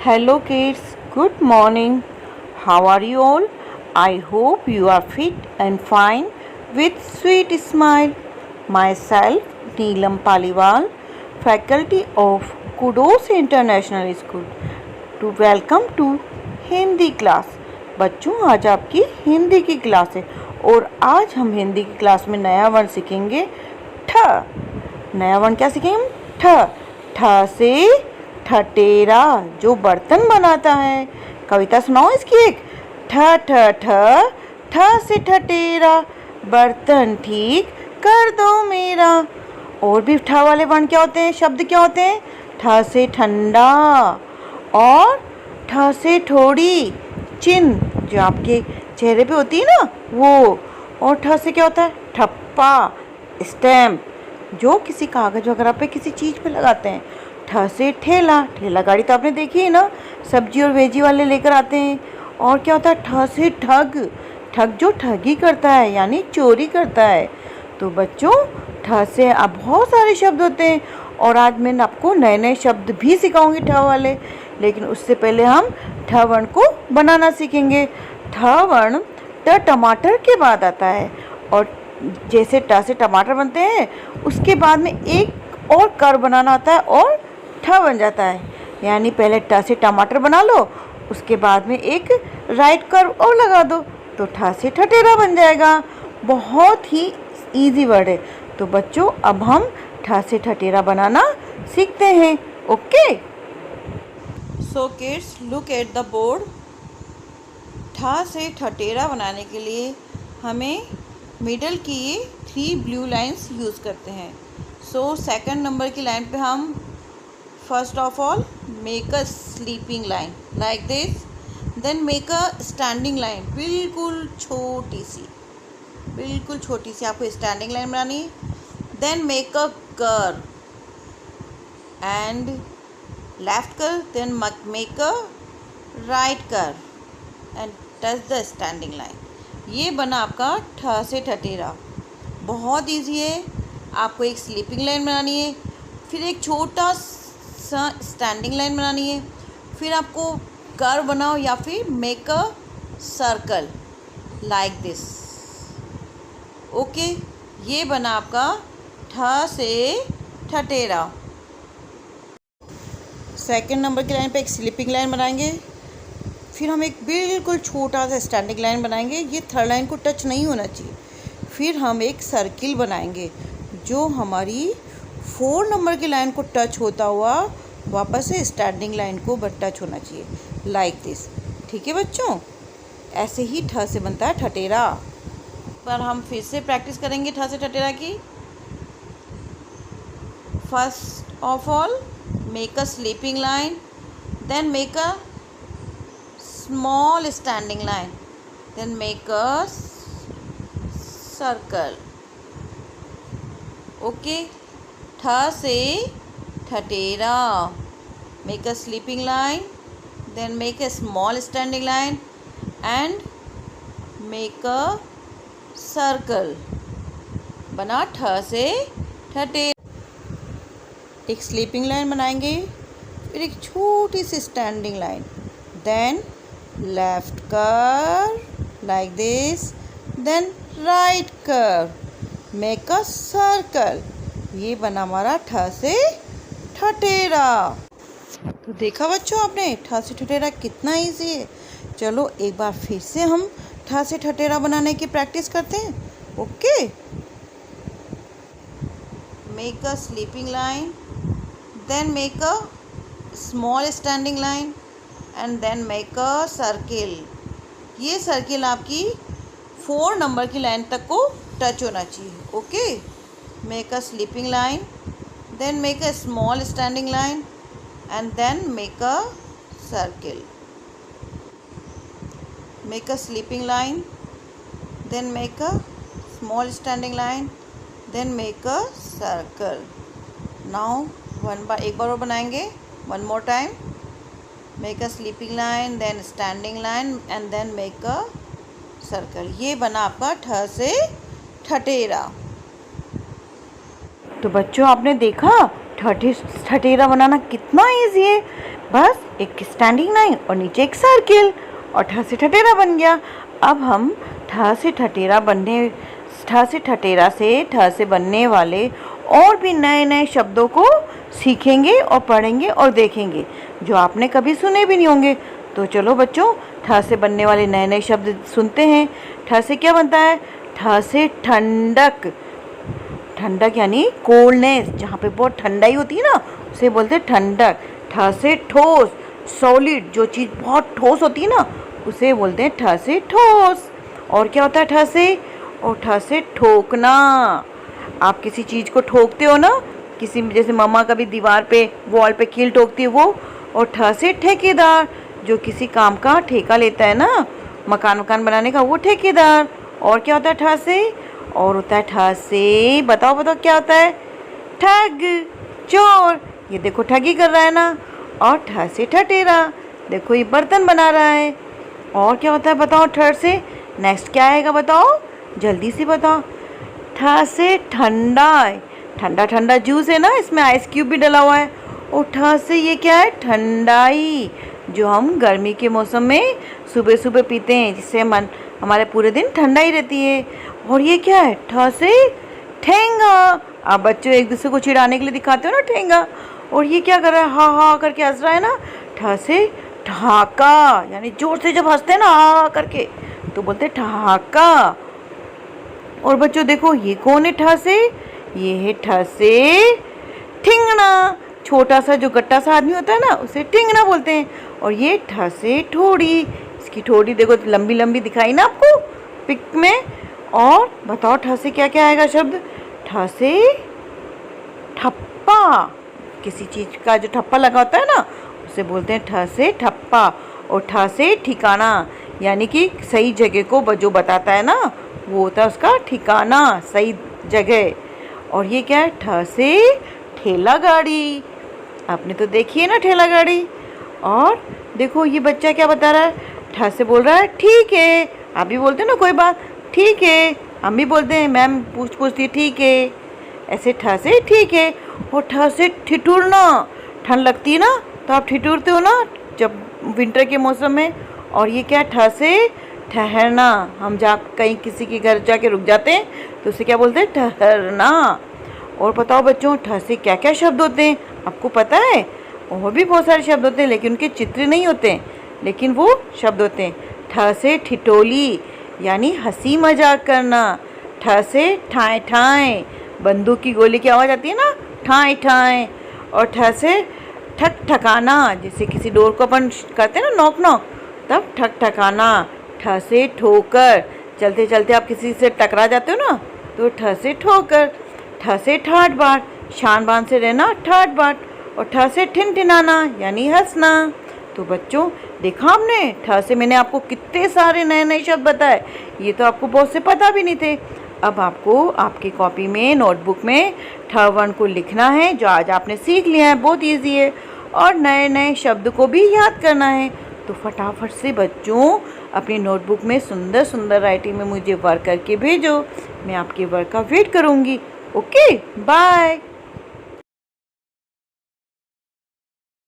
Hello kids, good morning. How are you all? I hope you are fit and fine with sweet smile. Myself, Neelam Paliwal, faculty of Kudos International School, to welcome to Hindi class. बच्चों, आज आपकी हिंदी की class है और आज हम हिंदी की class में नया वर्ण सीखेंगे ठ। नया वर्ण क्या सीखेंगे हम? ठ। ठ से ठटेरा, जो बर्तन बनाता है। कविता सुनाओ इसकी एक। ठ ठ ठ, ठ से ठटेरा, बर्तन ठीक कर दो मेरा। और भी ठ वाले वर्ण क्या होते हैं, शब्द क्या होते हैं? ठ से ठंडा और ठ से थोड़ी, चिन्ह जो आपके चेहरे पे होती है ना वो। और ठ से क्या होता है? ठप्पा, स्टैम्प, जो किसी कागज वगैरह पे किसी चीज़ पे लगाते हैं। ठ से ठेला, ठेला गाड़ी तो आपने देखी है ना, सब्जी और वेजी वाले लेकर आते हैं। और क्या होता है? ठ से ठग, ठग जो ठगी करता है यानी चोरी करता है। तो बच्चों, ठ से अब बहुत सारे शब्द होते हैं और आज मैं आपको नए नए शब्द भी सिखाऊंगी ठ वाले। लेकिन उससे पहले हम ठ वर्ण को बनाना सीखेंगे। ठ वर्ण ट टमाटर के बाद आता है और जैसे ट से टमाटर बनते हैं उसके बाद में एक और कर बनाना आता है और ठ बन जाता है। यानी पहले ट से टमाटर बना लो, उसके बाद में एक राइट कर्व और लगा दो तो ठ से ठटेरा बन जाएगा। बहुत ही इजी वर्ड है। तो बच्चों, अब हम ठ से ठटेरा बनाना सीखते हैं। Okay, so kids, look at the board. ठ से ठटेरा बनाने के लिए हमें मिडल की ये 3 ब्लू लाइंस यूज़ करते हैं। सो सेकंड नंबर की लाइन पे हम first of all make a sleeping line like this, then make a standing line, बिल्कुल छोटी सी आपको स्टैंडिंग लाइन बनानी है। Then make a curve and left curve, then make a right curve and touch the standing line. ये बना आपका ठ से ठटेरा। बहुत इजी है। आपको एक स्लीपिंग लाइन बनानी है, फिर एक छोटा सा स्टैंडिंग लाइन बनानी है, फिर आपको कर्व बनाओ या फिर make a circle like this. Okay, ये बना आपका ठ से ठटेरा। सेकंड नंबर की लाइन पे एक स्लीपिंग लाइन बनाएंगे, फिर हम एक बिल्कुल छोटा सा स्टैंडिंग लाइन बनाएंगे, ये थर्ड लाइन को टच नहीं होना चाहिए। फिर हम एक सर्किल बनाएंगे जो हमारी 4 नंबर की लाइन को टच होता हुआ वापस से स्टैंडिंग लाइन को टच होना चाहिए लाइक दिस। ठीक है बच्चों, ऐसे ही ठ से बनता है ठटेरा। पर हम फिर से प्रैक्टिस करेंगे ठ से ठटेरा की। First of all make a sleeping line, then make a small standing line, then make a circle. Okay, ठ से Thatera, make a sleeping line, then make a small standing line and make a circle। बना ठ से ठटेरा। एक sleeping line बनाएंगे, फिर एक छोटी सी standing line, then left curve like this, then right curve, make a circle। ये बना हमारा ठ से ठटेरा। तो देखा बच्चों आपने, ठ से ठटेरा कितना इजी है। चलो एक बार फिर से हम ठ से ठटेरा बनाने की प्रैक्टिस करते हैं। Okay, make a sleeping line, then make a small standing line and then make a circle. ये सर्किल आपकी 4 नंबर की लाइन तक को टच होना चाहिए। Okay, make a sleeping line, then make a small standing line and then make a circle. Make a sleeping line, then make a small standing line, then make a circle. Now एक बार और बनाएंगे, one more time. Make a sleeping line, then standing line and then make a circle. ये बना आपका ठ से ठटेरा। तो बच्चों, आपने देखा ठटेरा बनाना कितना इजी है। बस एक स्टैंडिंग लाइन और नीचे एक सर्किल और ठ से ठठेरा बन गया। अब हम ठ से ठठेरा से बनने वाले और भी नए नए शब्दों को सीखेंगे और पढ़ेंगे और देखेंगे जो आपने कभी सुने भी नहीं होंगे। तो चलो बच्चों, ठ से बनने वाले नए नए शब्द सुनते हैं। ठ से क्या बनता है? ठ से ठंडक। ठंडक यानी कोल्डनेस, जहाँ पे बहुत ठंडाई होती है ना उसे बोलते हैं ठंडक। ठ से ठोस, सॉलिड, जो चीज़ बहुत ठोस होती है ना उसे बोलते हैं ठ से ठोस। और क्या होता है ठ से? और ठ से ठोकना। आप किसी चीज़ को ठोकते हो ना, किसी जैसे मम्मा कभी दीवार पे वॉल पे कील ठोकती है वो। और ठ से ठेकेदार, जो किसी काम का ठेका लेता है ना, मकान बनाने का, वो ठेकेदार। और क्या होता है ठ से? और होता है ठ से, बताओ क्या होता है? ठग, चोर। ये देखो ठगी कर रहा है ना। और ठ से ठठेरा, देखो ये बर्तन बना रहा है। और क्या होता है बताओ ठ से? नेक्स्ट क्या आएगा बताओ, जल्दी से बताओ। ठ से ठंडा, ठंडा ठंडा जूस है ना, इसमें आइस क्यूब भी डला हुआ है। और ठ से ये क्या है? ठंडाई, जो हम गर्मी के मौसम में सुबह सुबह पीते हैं, जिससे हमारे पूरे दिन ठंडाई रहती है। और ये क्या है? ठ से ठेंगा। आप बच्चों एक दूसरे को चिढ़ाने के लिए दिखाते हो ना ठेंगा। और ये क्या कर रहा है? हा हा करके हंस रहा है ना। ठ से ठहाका, यानी जोर से जब हंसते हैं ना हा करके तो बोलते हैं ठहाका। और बच्चों देखो ये कौन है ठ से? ये है ठ से ठिंगना। छोटा सा जो गट्टा सा आदमी होता है ना उसे ठिंगना बोलते हैं। और ये ठ से ठोड़ी, इसकी ठोड़ी देखो लंबी लंबी दिखाई ना आपको पिक में। और बताओ ठ से क्या क्या आएगा शब्द? ठ से ठप्पा, किसी चीज़ का जो ठप्पा लगा होता है ना उसे बोलते हैं ठ से ठप्पा। और ठ से ठिकाना, यानी कि सही जगह को जो बताता है ना वो होता है उसका ठिकाना, सही जगह। और ये क्या है? ठ से ठेला गाड़ी। आपने तो देखी है ना ठेला गाड़ी। और देखो ये बच्चा क्या बता रहा है? ठ से बोल रहा है ठीक है। आप भी बोलते हैं ना कोई बात, ठीक है, हम भी बोलते हैं, मैम पूछती है ठीक है, ऐसे ठ से ठीक है। और ठ से ठिठुरना, ठंड लगती है ना तो आप ठिठुरते हो ना जब विंटर के मौसम में। और ये क्या? ठ से ठहरना, हम कहीं किसी के घर जाके रुक जाते हैं तो उसे क्या बोलते हैं? ठहरना। और बताओ बच्चों ठ से क्या क्या शब्द होते हैं? आपको पता है? और भी बहुत सारे शब्द होते हैं लेकिन उनके चित्र नहीं होते हैं, लेकिन वो शब्द होते हैं। ठ से ठिठोली, यानी हंसी मजाक करना। ठ से ठाएं ठाएं, बंदूक की गोली की आवाज़ आती है ना, ठाएं ठाएं। और ठ से ठक ठकाना, जैसे किसी डोर को अपन करते हैं ना नॉक नॉक, तब ठक ठकाना। ठ से ठोकर, चलते चलते आप किसी से टकरा जाते हो ना तो ठ से ठोकर। ठ से ठाट बाट, शान बान से रहना, ठाट बाट। और ठ से ठिनठिनाना, यानी हंसना। तो बच्चों देखा आपने, ठ से मैंने आपको कितने सारे नए नए शब्द बताए, ये तो आपको बहुत से पता भी नहीं थे। अब आपको आपकी कॉपी में, नोटबुक में ठ वर्ण को लिखना है, जो आज आपने सीख लिया है, बहुत ईजी है। और नए नए शब्द को भी याद करना है। तो फटाफट से बच्चों अपनी नोटबुक में सुंदर सुंदर राइटिंग में मुझे वर्क करके भेजो। मैं आपके वर्क का वेट करूँगी। Okay, bye.